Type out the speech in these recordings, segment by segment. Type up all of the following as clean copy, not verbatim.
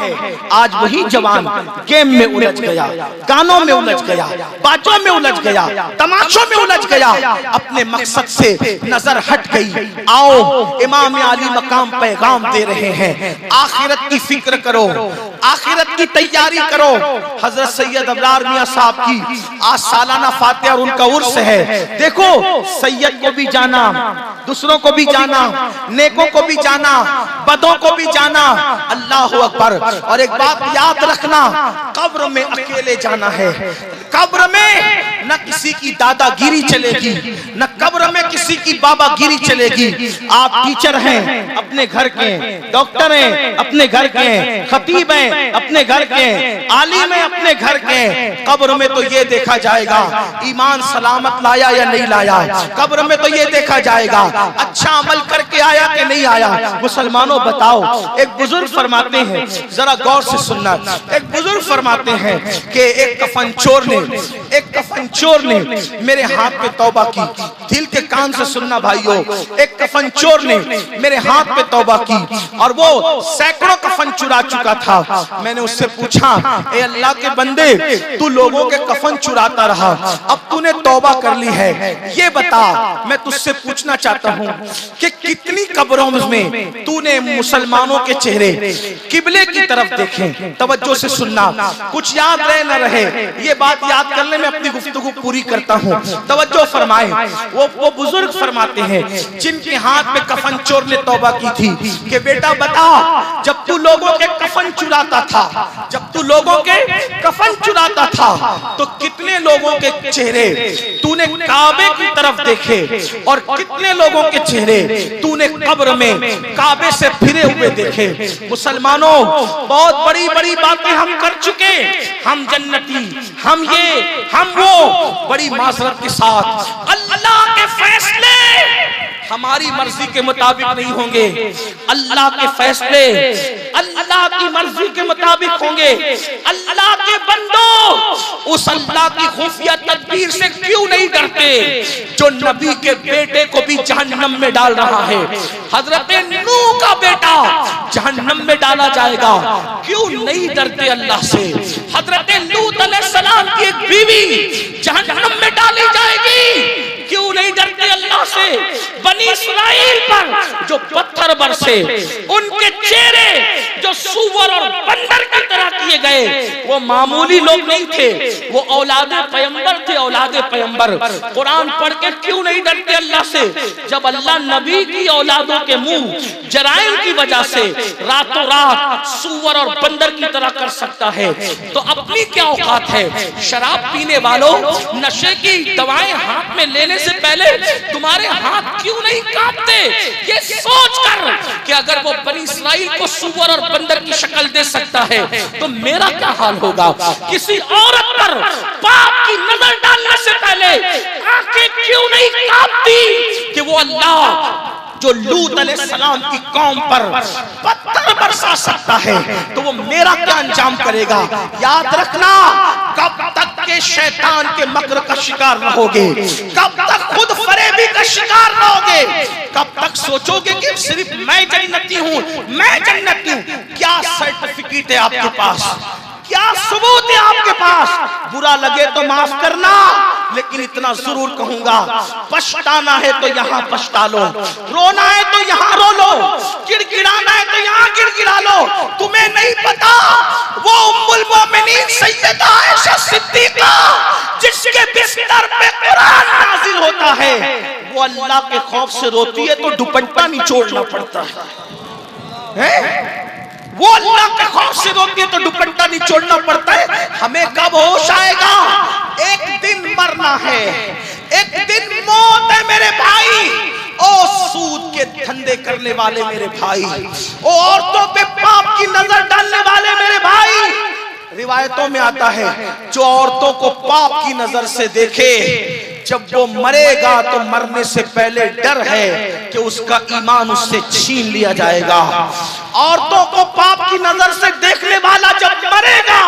है। आज वही जवान गेम में उलझ गया, गानों में उलझ गया, बातों में उलझ गया, तमाशों में उलझ गया, अपने मकसद से नजर हट गई। आओ इमाम आली मकाम पैगाम दे रहे हैं, आखिरत की फिक्र करो, आखिरत की तैयारी करो। हजरत सैयद अबरार मियां साहब की आज सालाना फातिहा और उनका उर्स है। देखो सैयद को भी जाना, दूसरों को भी जाना, नेकों को भी जाना, बदों को भी जाना। अल्लाह अकबर। और एक बात याद रखना, कब्र में अकेले जाना है। कब्र में न किसी की दादागिरी चलेगी, न कब्र में किसी की बाबागिरी चलेगी। आप टीचर हैं अपने घर के, डॉक्टर हैं अपने घर के, खतीब हैं अपने घर के, आलिम हैं अपने घर के। कब्र में तो ये देखा जाएगा ईमान सलामत लाया या नहीं लाया। कब्र में तो ये देखा जाएगा अच्छा अमल करके आया कि नहीं आया। मुसलमानों बताओ, एक बुजुर्ग फरमाते हैं, जरा गौर से सुनना। एक बुजुर्ग फरमाते हैं कि एक कफन चोर ने मेरे हाथ पे तौबा की। दिल के कान से सुनना भाइयों, एक कफन चोर ने मेरे हाथ पे तौबा की और वो सैकड़ों कफन चुरा चुका था। मैंने उससे पूछा, ए अल्लाह के बंदे, तू लोगों के कफन चुराता रहा, अब तूने तौबा कर ली है, ये बता, मैं तुझसे पूछना चाहता हूँ कि कितनी कब्रों में तूने मुसलमानों के चेहरे किबले की तरफ देखे। तवज्जो से सुनना, कुछ याद रहे न रहे, ये बात याद करने में अपनी गुफ्तगू पूरी करता हूँ। तवज्जो फरमाए। वो बुजुर्ग फरमाते हैं जिनके हाथ में कफन चोर ने तौबा की थी कि बेटा बता, जब तू लोगों के कफन चुराता था, जब तू लोगों के कफन चुराता था, तो कितने लोगों के चेहरे तूने काबे की तरफ देखे और कितने लोगों के चेहरे तूने कब्र में काबे से फिरे हुए देखे। मुसलमानों, बहुत बड़ी बड़ी बातें हम कर चुके, हम जन्नती, हम ये, हम वो। बड़ी माजरत के साथ अल्लाह के फैसले हमारी मर्जी के मुताबिक नहीं होंगे। अल्लाह के फैसले अल्लाह की मर्जी के मुताबिक होंगे। अल्लाह के बंदो, उस अल्लाह की खुफिया तदबीर से क्यों नहीं डरते जो नबी के बेटे को भी जहन्नम में डाल रहा है। हजरत नूह का बेटा जहन्नम में डाला जाएगा, क्यों नहीं डरते अल्लाह से। हजरत लूत अलैहिस्सलाम की एक बीवी जहन्नम में डाली जाएगी, क्यों नहीं डरते अल्लाह से। बनी इस्राइल पर जो पत्थर बरसे, उनके चेहरे जो सूअर और बंदर की तरह किए गए, वो मामूली लोग नहीं थे, वो औलादे पैगंबर थे, औलादे पैगंबर। कुरान पढ़ के क्यों नहीं डरते अल्लाह से, जब अल्लाह नबी की औलादों के मुंह जराइम की वजह से रातों रात सूअर और बंदर की तरह कर सकता है, तो अपनी क्या औकात है। शराब पीने वालों, नशे की दवाएं हाथ में लेने से पहले तुम्हारे हाथ क्यों नहीं कांपते, ये सोचकर कि अगर वो बनी इस्राइल को सूअर और बंदर की शक्ल दे सकता है तो मेरा क्या हाल होगा। किसी औरत पर पाप की नजर डालने से पहले आंखें क्यों नहीं कांपती कि वो अल्लाह जो लूत अलैहिस्सलाम की कौम पर पत्थर बरसा सकता है तो वो मेरा क्या अंजाम करेगा। याद रखना, कब तक के शैतान के मकर का शिकार रहोगे, कब तक खुद फरेबी का शिकार रहोगे, कब तक सोचोगे कि सिर्फ मैं जन्नती हूँ, मैं जन्नती हूँ। क्या सर्टिफिकेट है आपके पास, क्या सबूत है आपके पास। बुरा लगे तो माफ करना, लेकिन इतना जरूर कहूंगा, पछताना है तो यहाँ पछता लो, रोना है तो यहाँ रो लो, गिड़गिड़ाना है तो यहाँ गिड़गिड़ा लो। तुम्हें नहीं पता वो उम्मुल मोमिनीन सैयदा आयशा सिद्दीका जिसके बिस्तर पे कुरान नाजिल होता है, वो अल्लाह के खौफ से रोती है तो दुपट्टा निचोड़ना पड़ता है। वो अल्लाह के खौफ से रोती है तो दुपट्टा निचोड़ना पड़ता है। हमें कब होश आएगा, एक दिन मरना है, एक दिन मौत है मेरे भाई। ओ सूद के धंधे करने वाले मेरे भाई, ओ औरतों पे पाप की नजर डालने वाले मेरे भाई, रिवायतों में आता है जो औरतों को पाप की नजर से देखे, जब वो मरेगा तो मरने से पहले डर है कि उसका ईमान उससे छीन लिया जाएगा। औरतों को पाप की नजर से देखने वाला जब मरेगा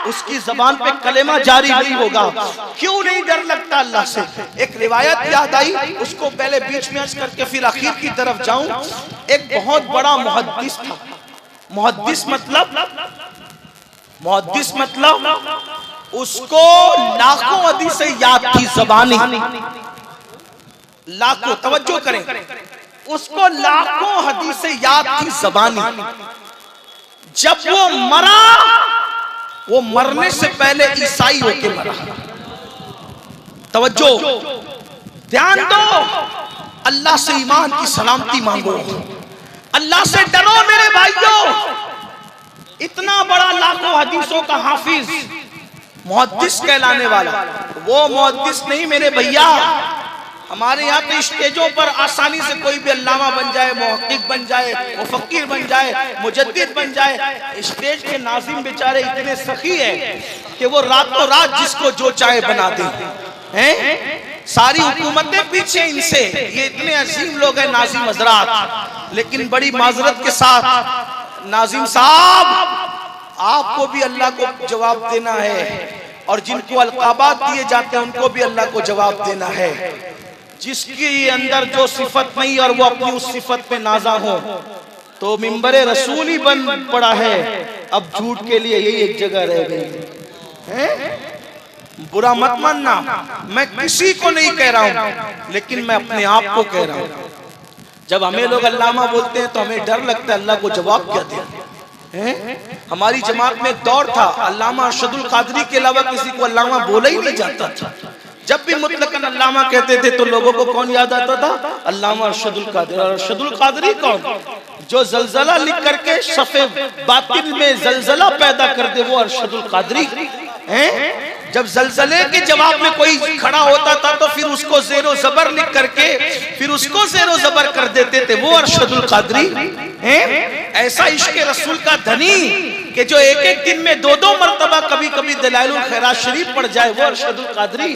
उसकी जबान पे कलेमा जारी नहीं होगा। क्यों नहीं डर लगता अल्लाह से। एक रिवायत याद आई, उसको पहले बीच में अर्ज करके फिर आखिर की तरफ जाऊं। एक बहुत बड़ा मुहद्दिस था। मुहद्दिस मतलब मुहद्दिस मतलब उसको लाखों हदीसें याद थी ज़बानी, लाखों, तवज्जो करें, उसको लाखों हदीसें याद थी ज़बानी। जब वो मरा, वो मरने से पहले ईसाई होके मरा। तवज्जो, ध्यान दो, अल्लाह से ईमान की सलामती मांगो, अल्लाह से डरो मेरे भाइयों। इतना बड़ा लाखों हदीसों का हाफिज, मुहद्दिस कहलाने वाला, वो मुहद्दिस नहीं मेरे भैया। हमारे यहाँ तो स्टेजों पर आसानी से कोई भी अल्लामा बन जाए, मुहक्किक बन जाए, मुफक्किर बन जाए, मुजद्दिद बन जाए। स्टेज के नाज़िम बेचारे इतने सखी है कि वो रातों रात जिसको जो चाहे बना दे हैं। सारी हुकूमतें पीछे इनसे, ये इतने अजीम लोग हैं नाज़िम हजरात। लेकिन बड़ी माजरत के साथ नाज़िम साहब, आपको भी अल्लाह को जवाब देना है, और जिनको अलकाबात दिए जाते हैं उनको भी अल्लाह को जवाब देना है। जिसके अंदर जो सिफत नहीं और वो अपनी उस सिफत पे नाजा हो, तो मिंबरे रसूल ही बन पड़ा है। अब झूठ के लिए यही एक जगह रह गई है। बुरा मत मानना, मैं किसी को नहीं कह रहा हूं, लेकिन मैं अपने आप को कह रहा हूं। जब हमें लोग अल्लामा बोलते हैं तो हमें डर लगता है अल्लाह को जवाब क्या दें। हमारी जमात में दौर था, अल्लामा अरशदुल कादरी के अलावा किसी को अल्लामा बोला ही नहीं जाता था। जब भी मुतलकन अल्लामा कहते थे तो लोगों को कौन याद आता था? अल्लामा अरशदुल कादरी। और अरशदुल कादरी कौन? जो जलजला लिख करके सफ़े बातिल में जलजला पैदा कर दे, वो अरशदुल कादरी हैं। जब जलजले के जवाब में कोई खड़ा होता था तो फिर उसको ज़ेरो ज़बर लिख करके फिर उसको ज़ेरो ज़बर कर देते थे, वो अरशदुल कादरी हैं। ऐसा इश्क रसूल का धनी कि जो एक एक दिन में दो दो मर्तबा कभी कभी दलाइलुल खैरात शरीफ पढ़ जाए, वो अरशदुल कादरी।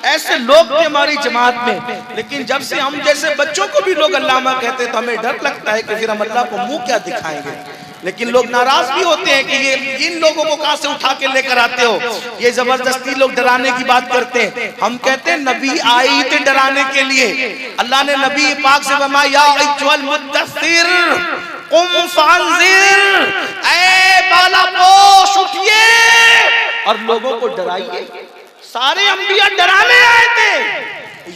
ऐसे लोग थे हमारी जमात में। लेकिन जब से हम जैसे बच्चों को भी लोग अल्लामा कहते तो हमें डर लगता है कि फिर हम अल्लाह को मुंह क्या दिखाएंगे। लेकिन लोग नाराज भी होते हैं कि ये इन लोगों को कहां से उठा के लेकर आते हो, ये जबरदस्ती लोग डराने की बात करते हैं। हम कहते हैं नबी आई थे डराने के लिए। अल्लाह ने नबी पाक से फरमाया, या अय्युहल मुद्दस्सिर कुम फअंज़िर, ऐ बालापोश उठिए और लोगों को डराइए। सारे अंबिया डराने आए थे।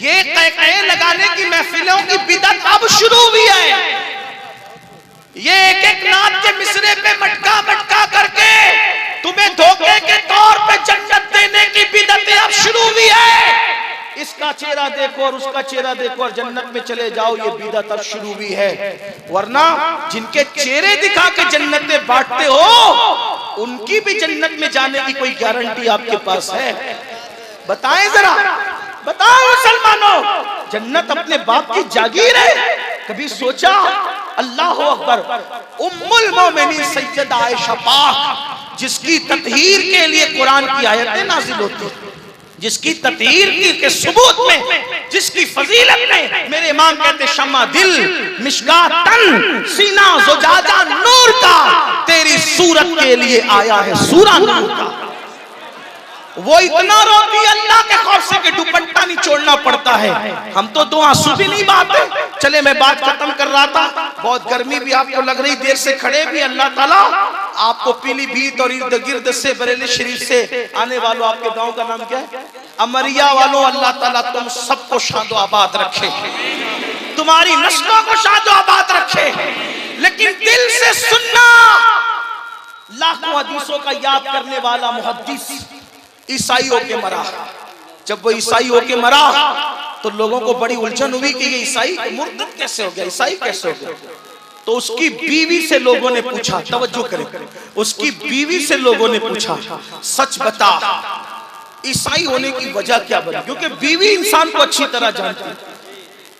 ये कहकहे लगाने की महफिलों की बिदअत अब शुरू हुई है। ये एक एक नात के मिसरे पे मटका मटका करके तुम्हें धोखे के तौर पे जन्नत देने की बिदअत अब शुरू हुई है। इसका चेहरा देखो और उसका चेहरा देखो और जन्नत में चले जाओ, ये बिदअत अब शुरू हुई है। वरना जिनके चेहरे दिखा के जन्नतें बांटते हो, उनकी भी जन्नत में जाने की कोई गारंटी आपके पास है? बताएं जरा, बताओ मुसलमानों, जन्नत अपने बाप की जागीर है? कभी सोचा? अल्लाह अकबर। उम्मुल मोमिनीन सैयदा आयशा पाक, जिसकी ततहीर के लिए कुरान की आयतें नाजिल होती, जिसकी ततहीर के सबूत में, जिसकी फजीलत में मेरे इमाम कहते शम्मा दिल मिशकातन सीना ज़ुजाजा नूर का, तेरी सूरत के लिए आया है सूरा नूर का। वो इतना रोती अल्लाह के खौफ से कि दुपट्टा नहीं छोड़ना पड़ता है। हम तो दो आंसू भी नहीं बहाते। चले मैं बात खत्म कर रहा था, बहुत गर्मी भी आपको लग रही, देर से खड़े भी। अल्लाह ताला आपको पीलीभीत और इर्द गिर्द से बरेली शरीफ से आने वालों, आपके गांव का नाम क्या है? अमरिया वालों, अल्लाह ताला तुम सबको शादो आबाद रखे, तुम्हारी नस्लों को शादो आबाद रखे। लेकिन दिल से सुनना, लाखों हदीसों का याद करने वाला मुहद्दिस ईसाई होके मरा। जब वो ईसाई होके मरा तो लोगों को बड़ी उलझन हुई कि ये ईसाई मुर्तद कैसे हो गया, ईसाई कैसे हो गया। तो उसकी बीवी से लोगों ने पूछा, तवज्जो करें, उसकी बीवी से लोगों ने पूछा, सच बता ईसाई होने की वजह क्या बनी? क्योंकि बीवी इंसान को अच्छी तरह जानती है।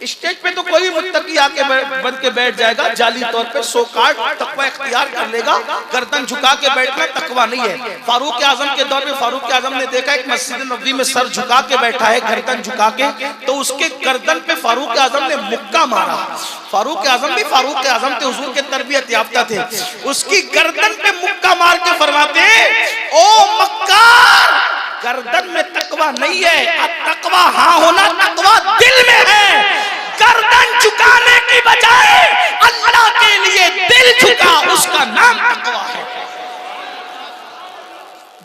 स्टेज पे तो कोई मुत्तकी आके बन के बैठ जाएगा जाली तौर पे, सो कार्ड तकवा इख्तियार कर लेगा। गर्दन झुका के बैठना तकवा नहीं है। फारूक आजम के दौर में फारूक आजम ने देखा एक मस्जिद नबवी में सर झुका के बैठा है, गर्दन झुका के, तो उसके गर्दन पे फारूक आजम ने मुक्का मारा। फारूक आजम भी फारूक आजम थे, हुजूर के तरबियत याफ्ता थे। उसकी गर्दन पे मुक्का मार के फरमाते, ओ मक्कार, गर्दन में तकवा नहीं है, तकवा हाँ होना तकवा दिल में है। गर्दन झुकाने की बजाय अल्लाह के लिए दिल झुका, उसका नाम तकवा है।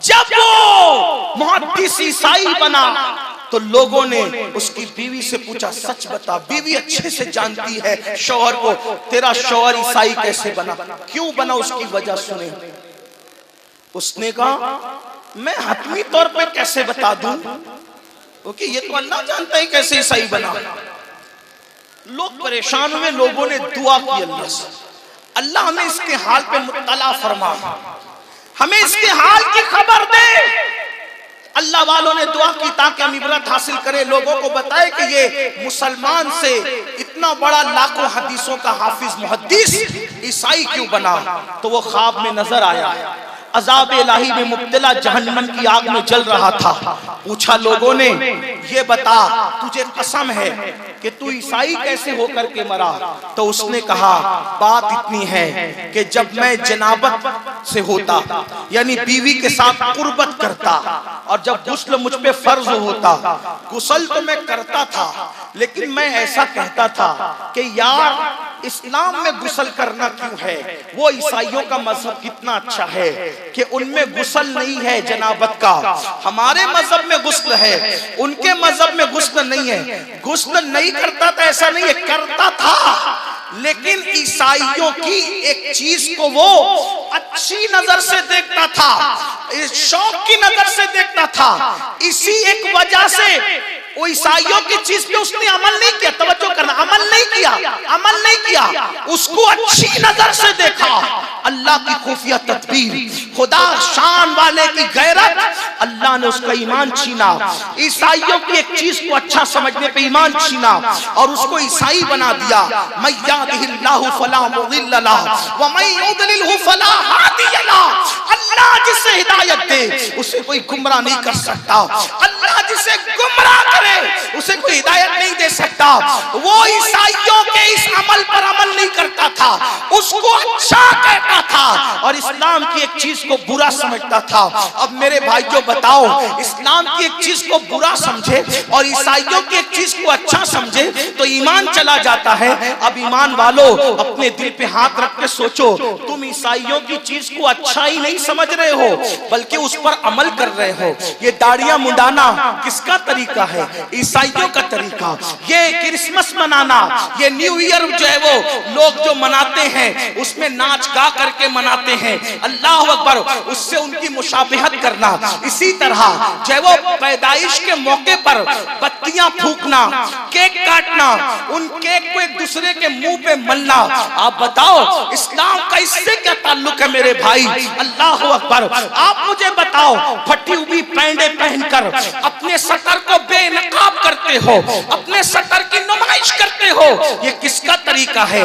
जब वो मुहद्दिस ईसाई बना तो लोगों ने उसकी बीवी से पूछा, सच बता। बीवी अच्छे से जानती है शौहर को, तेरा शौहर ईसाई कैसे बना, क्यों बना, उसकी वजह सुने। उसने कहा, मैं हतमी तौर पे कैसे बता दूं, क्योंकि ये तो अल्लाह जानता है कैसे ईसाई बना। लोग परेशान हुए, लोगों ने दुआ की अल्लाह से, अल्लाह हमें इसके हाल पे मुत्तला फरमा, हमें इसके हाल की खबर दे। अल्लाह वालों ने दुआ की ताकि हम इबरत हासिल करें, लोगों को बताए कि ये मुसलमान से इतना बड़ा लाखों हदीसों का हाफिज मुहद्दिस ईसाई क्यों बना। तो वो ख्वाब में नजर आया, अजाब इलाही में मुब्तला जहन्नम की आग में जल रहा था। पूछा लोगों ने, ये बता तुझे कसम है कि तू ईसाई कैसे होकर के मरा। तो उसने कहा, बात इतनी है कि जब मैं जनाबत से होता, यानी बीवी के साथ कुर्बत करता, और जब गुस्ल मुझ पे फर्ज होता, गुस्ल तो मैं करता था, लेकिन मैं ऐसा कहता था कि यार इस्लाम में गुस्ल करना क्यों है, वो ईसाइयों का मजहब कितना अच्छा है कि उनमें गुस्ल नहीं है जनाबत का, हमारे मजहब में गुस्ल है, उनके मजहब में गुस्ल नहीं है। गुस्ल नहीं करता था ऐसा नहीं है, करता था, लेकिन ईसाइयों की एक चीज को वो अच्छी नजर से देखता था, शौक की नजर से देखता था। इसी एक वजह से वो ईसाइयों की चीज पे उसने अमल नहीं किया, तवज्जो करना, अमल नहीं किया, उसको अच्छी नजर से देखा। अल्लाह की खुफिया तदबीर, खुदा शान वाले की गैरत, अल्लाह ने उसका ईमान छीना। ईसाइयों की एक चीज को अच्छा समझने पे ईमान छीना और उसको ईसाई बना दिया। मैं यहदिहिल्लाहु फला मुदिल्ल लहु व मैं युद्लिलहु फला हादिय लहु। अल्लाह जिसे हिदायत दे उसे कोई गुमराह नहीं कर सकता, अल्लाह जिसे गुमराह करे उसे कोई हिदायत नहीं दे सकता। वो ईसाइयों के इस अमल पर अमल नहीं करता था, उसको अच्छा कहता था और इस्लाम की एक चीज को बुरा समझता था। अब मेरे भाइयों बताओ, इस्लाम की एक चीज को बुरा समझे और ईसाइयों की एक चीज को अच्छा समझे तो ईमान चला जाता है। अब ईमान वालों अपने दिल पे हाथ रख के सोचो, तुम ईसाइयों की चीज को अच्छा ही नहीं समझ रहे हो बल्कि उस पर अमल कर रहे हो। ये दाढ़ियां मुंडाना किसका तरीका है? ईसाइयों का तरीका। ये क्रिसमस मनाना, ये न्यू ईयर जो है वो लोग जो मनाते हैं उसमें नाच गा करके मनाते हैं, अल्लाह अकबर, उससे उनकी मुशाबिहत करना। इसी तरह जो है वो पैदाइश के मौके पर बत्तियां फूकना, केक काटना, उन केक को एक दूसरे के मुंह पे मलना। आप बताओ इस्लाम का इससे क्या ताल्लुक है मेरे भाई? अल्लाह अकबर। आप मुझे बताओ, फटी हुई पैंडे पहनकर अपने सतर को बेनकाब करते हो, अपने सतर की नुमाइश करते हो, ये किसका तरीका है?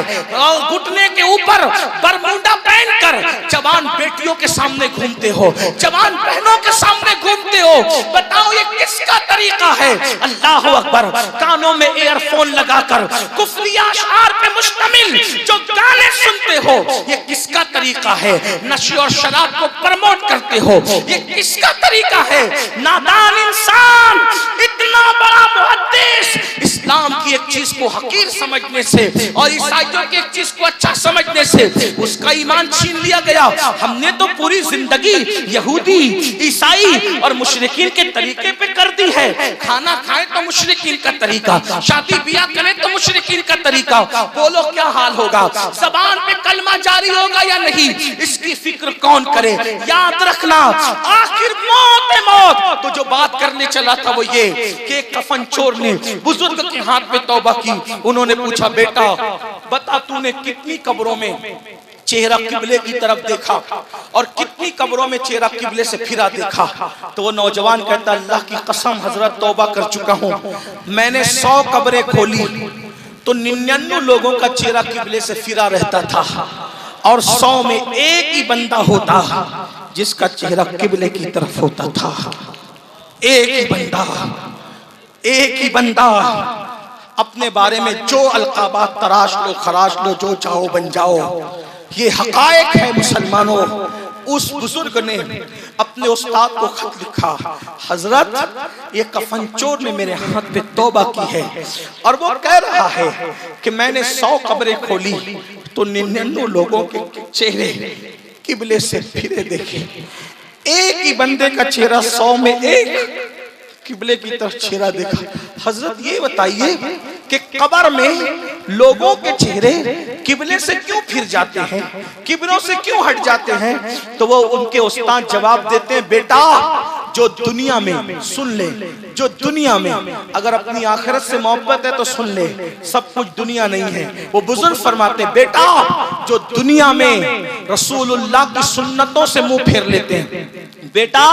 घुटने के ऊपर बरमूडा पहनकर जवान बेटियों के सामने घूमते हो, जवान बहनों के सामने घूमते हो, बताओ ये किसका तरीका है? अल्लाह अकबर। कानों में ईयरफोन लगाकर कुफ्रिया अशआर पे मुश्तमिल जो गाने सुनते हो, ये किसका तरीका है? नशे और शराब को प्रमोट करते हो, ये किसका तरीका है? नादान इंसान, इतना बड़ा मुहद्दिस इस्लाम की एक चीज को हकीर समझने से और ईसाइयों की एक चीज को अच्छा समझने से उसका ईमान छीन लिया गया। हमने तो पूरी जिंदगी यहूदी, ईसाई और मुशरिकीन के तरीके पे कर दी है। खाना खाए तो मुशरिकीन का तरीका, शादी ब्याह करें तो मुशरिकीन का तरीका। बोलो क्या हाल होगा? जबान पे कलमा जारी होगा या नहीं, इसकी फिक्र कौन करे? याद रखना, आखिर मौत है मौत। तो जो बात करने चला था वो ये कि कफन चोर ने बुजुर्ग के हाथ में तौबा की। उन्होंने पूछा, बेटा बता तूने कितनी कब्रों में चेहरा किबले की तरफ देखा और कितनी कब्रों में चेहरा किबले से फिरा देखा? तो वो नौजवान कहता, अल्लाह की कसम हजरत तौबा कर चुका हूँ, मैंने 100 कब्रें खोली तो 99 लोगों का चेहरा किबले से फिरा रहता था और 100 में एक ही बंदा होता जिसका चेहरा किबले की तरफ होता था। एक ही बंदा। अपने बारे में जो अलकाबात तराश लो, खराश लो, जो चाहो बन जाओ, ये हकायक है मुसलमानों। उस बुजुर्ग ने अपने उस्ताद को खत लिखा, हजरत ये कफन चोर ने मेरे हाथ पे तौबा की है और वो कह रहा है कि मैंने 100 कब्रें खोली तो 99 लोगों के चेहरे किबले से फिरे देखे, एक ही बंदे का चेहरा 100 में एक किबले की तरफ चेहरा देखा। हजरत ये बताइए कि कब्र में लोगों के चेहरे किबले से क्यों फिर जाते हैं, किबलों से क्यों हट जाते हैं? तो वो उनके उस्ताद जवाब देते हैं, बेटा जो दुनिया में, सुन ले, जो दुनिया में अगर अपनी आखिरत से मोहब्बत है तो सुन ले, सब कुछ दुनिया नहीं है। वो बुजुर्ग फरमाते, बेटा जो दुनिया में रसूलुल्लाह की सुन्नतों से मुंह फेर लेते हैं, बेटा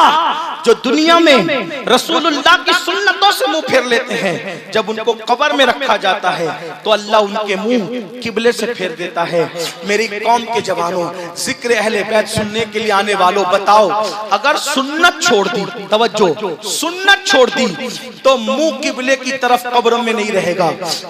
जो दुनिया में रसूलुल्लाह की सुन्नतों से मुंह फेर लेते हैं, जब उनको कब्र में रखा जाता है तो अल्लाह उनके मुंह किबले से फेर देता है। मेरी कौम के जवानों, जिक्र अहले बैत सुनने के लिए आने वालों, बताओ अगर सुन्नत छोड़ दी, तवज्जो, सुन्नत छोड़ दी तो मुंह किबले की तरफ कब्र में नहीं रहेगा।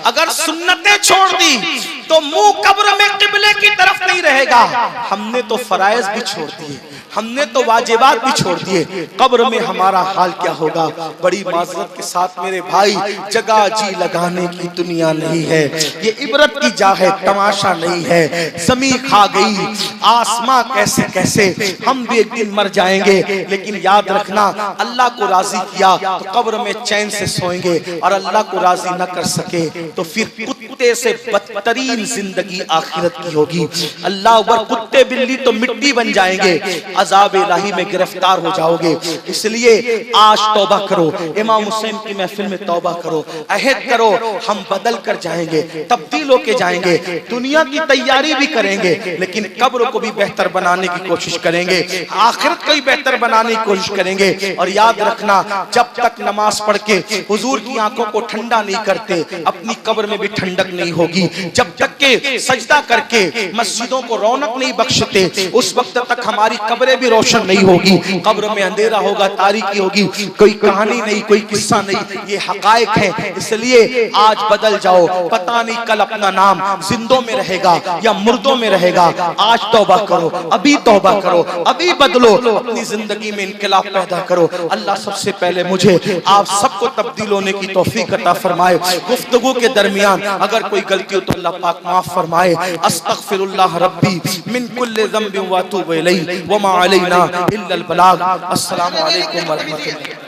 अगर सुन्नतें छोड़ दी तो मुंह कब्र में किबले की तरफ नहीं रहेगा। हमने तो फराइज भी छोड़ दिए, हमने तो वाजिबात भी छोड़ दिए, कब्र में हमारा हाल क्या होगा? बड़ी माजरत के साथ मेरे भाई, जगह जी लगाने की दुनिया नहीं है, ये इबरत की जा है, तमाशा नहीं है। ज़मीं खा गई, आसमां कैसे कैसे, हम भी एक दिन मर जाएंगे, लेकिन याद रखना अल्लाह को राजी किया तो कब्र में चैन से सोएंगे, और अल्लाह को राजी न कर सके तो फिर कुत्ते से बदतरीन जिंदगी आखिरत की होगी। अल्लाह अकबर, कुत्ते बिल्ली तो मिट्टी बन जाएंगे, अज़ाब इलाही में गिरफ्तार हो जाओगे। इसलिए आज तौबा करो, इमाम हुसैन की महफिल में तौबा करो, अहद करो, हम बदल कर जाएंगे, तब्दील होके जाएंगे, दुनिया की तैयारी भी करेंगे, लेकिन कब्र को भी बेहतर बनाने की कोशिश करेंगे, आखिरत को भी बेहतर बनाने की कोशिश करेंगे। और याद रखना, जब तक नमाज पढ़ के हुजूर की आंखों को ठंडा नहीं करते, अपनी कब्र में भी ठंडक नहीं होगी। जब तक के सजदा करके मस्जिदों को रौनक नहीं बख्शते, उस वक्त तक हमारी कब्रें भी रोशन नहीं होगी। कब्र में अंधेरा होगा, तारीकी होगी, कोई कहानी नहीं, कोई किस्सा नहीं, ये हकायक है। इसलिए आज बदल जाओ, पता नहीं कल अपना नाम जिंदों में रहेगा या मुर्दों में रहेगा। आज तौबा करो, अभी तौबा करो, अभी बदलो, अपनी जिंदगी में इनकलाब पैदा करो। अल्लाह सबसे पहले मुझे आप सबको तब्दील होने की तौफीक अता फरमाए। गुफ्तगू के दरमियान अगर कोई गलती हो तो अल्लाह पाक माफ फरमाए। अस्तगफिरुल्लाह रब्बी मिन कुल्लि ज़ंबिन व अतूबु इलैहि व मा अलैना इल्लल बलाग। अस्सलामु अलैकुम व रहमतुल्लाह।